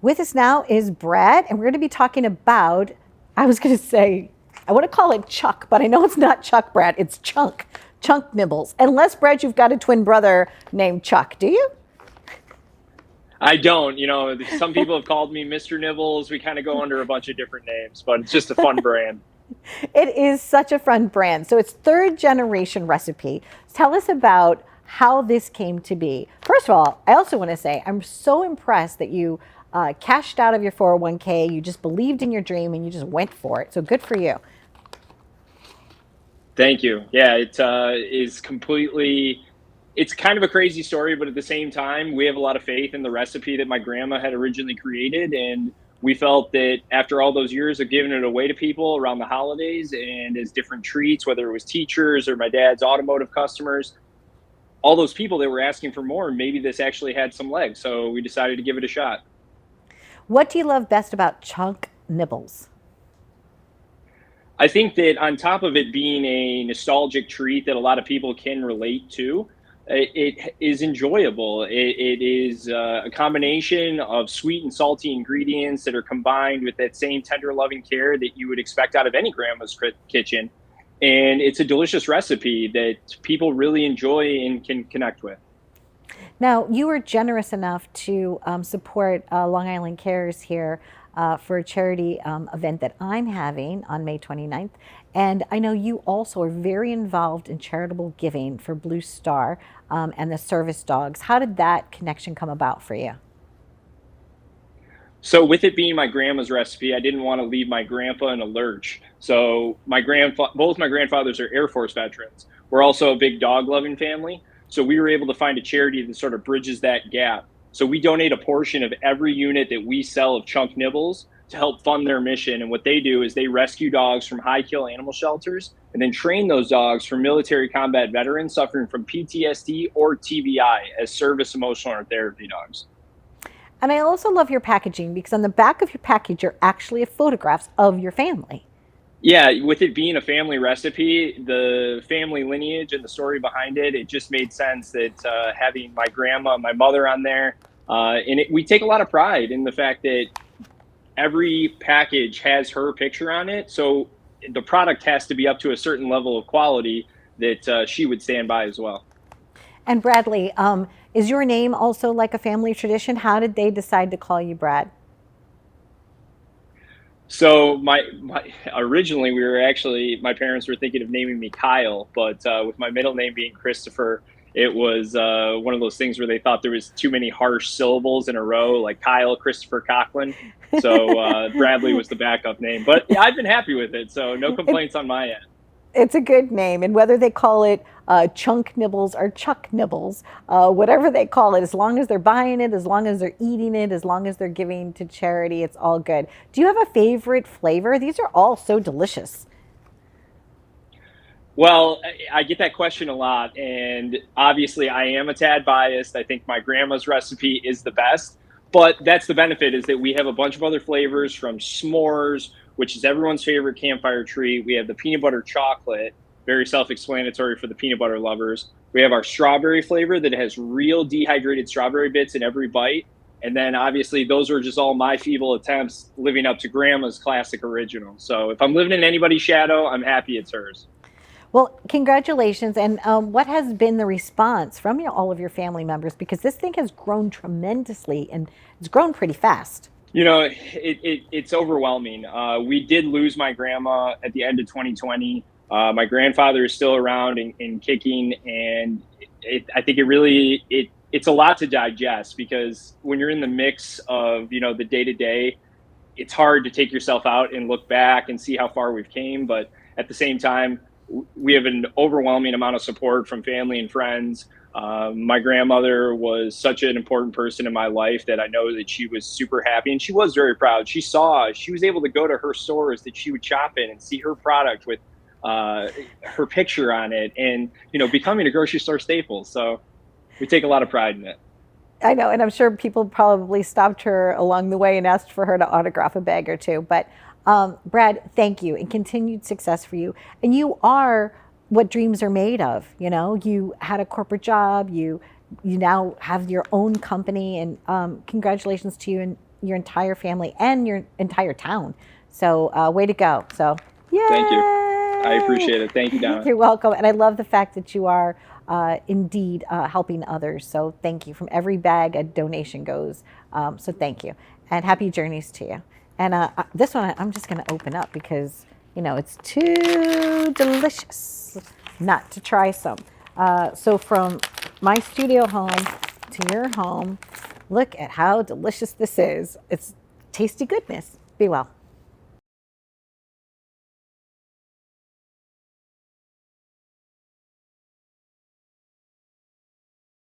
With us now is Brad, and we're going to be talking about, I was going to say, I want to call it Chuck, but I know it's not Chuck, Brad. It's Chunk Nibbles. Unless, Brad, you've got a twin brother named Chuck, do you? I don't. Some people have called me Mr. Nibbles. We kind of go under a bunch of different names, but it's just a fun brand. It is such a fun brand. So it's third generation recipe. Tell us about how this came to be. First of all, I also want to say I'm so impressed that you cashed out of your 401k. You just believed in your dream and you just went for it. So good for you. Thank you. Yeah, it is completely. It's kind of a crazy story, but at the same time, we have a lot of faith in the recipe that my grandma had originally created, and we felt that after all those years of giving it away to people around the holidays and as different treats, whether it was teachers or my dad's automotive customers, all those people that were asking for more, maybe this actually had some legs. So we decided to give it a shot. What do you love best about Chunk Nibbles? I think that on top of it being a nostalgic treat that a lot of people can relate to, it is enjoyable. It is a combination of sweet and salty ingredients that are combined with that same tender, loving care that you would expect out of any grandma's kitchen. And it's a delicious recipe that people really enjoy and can connect with. Now, you were generous enough to support Long Island Cares here for a charity event that I'm having on May 29th. And I know you also are very involved in charitable giving for Blue Star and the service dogs. How did that connection come about for you? So with it being my grandma's recipe, I didn't want to leave my grandpa in a lurch. So both my grandfathers are Air Force veterans. We're also a big dog loving family. So we were able to find a charity that sort of bridges that gap. So we donate a portion of every unit that we sell of Chunk Nibbles to help fund their mission. And what they do is they rescue dogs from high kill animal shelters and then train those dogs for military combat veterans suffering from PTSD or TBI as service emotional or therapy dogs. And I also love your packaging because on the back of your package are actually photographs of your family. Yeah, with it being a family recipe, the family lineage and the story behind it, it just made sense that having my grandma, my mother on there, we take a lot of pride in the fact that every package has her picture on it. So the product has to be up to a certain level of quality that she would stand by as well. And Bradley, is your name also like a family tradition? How did they decide to call you Brad? So my originally my parents were thinking of naming me Kyle, but with my middle name being Christopher, it was one of those things where they thought there was too many harsh syllables in a row, like Kyle Christopher Cocklin. So Bradley was the backup name, but yeah, I've been happy with it, so no complaints on my end. It's a good name, and whether they call it Chunk Nibbles or Chuck Nibbles, whatever they call it, as long as they're buying it, as long as they're eating it, as long as they're giving to charity, it's all good. Do you have a favorite flavor? These are all so delicious. Well, I get that question a lot, and obviously I am a tad biased. I think my grandma's recipe is the best, but that's the benefit is that we have a bunch of other flavors from s'mores, which is everyone's favorite campfire treat. We have the peanut butter chocolate, very self-explanatory for the peanut butter lovers. We have our strawberry flavor that has real dehydrated strawberry bits in every bite. And then obviously those are just all my feeble attempts living up to grandma's classic original. So if I'm living in anybody's shadow, I'm happy it's hers. Well, congratulations. And what has been the response from all of your family members? Because this thing has grown tremendously and it's grown pretty fast. It's overwhelming. We did lose my grandma at the end of 2020. My grandfather is still around and kicking, and I think it's a lot to digest because when you're in the mix of the day to day, it's hard to take yourself out and look back and see how far we've came. But at the same time, we have an overwhelming amount of support from family and friends. My grandmother was such an important person in my life that I know that she was super happy and she was very proud. She was able to go to her stores that she would shop in and see her product with her picture on it and, becoming a grocery store staple. So we take a lot of pride in it. I know, and I'm sure people probably stopped her along the way and asked for her to autograph a bag or two. But Brad, thank you and continued success for you. And you are what dreams are made of. You had a corporate job, you now have your own company, and congratulations to you. And your entire family and your entire town. So way to go. So yay! Thank you. I appreciate it. Thank you, Donna. You're welcome. And I love the fact that you are indeed helping others. So thank you. From every bag, a donation goes. So thank you. And happy journeys to you. And this one I'm just going to open up because, you know, it's too delicious not to try some. So from my studio home to your home, look at how delicious this is. It's tasty goodness. Be well.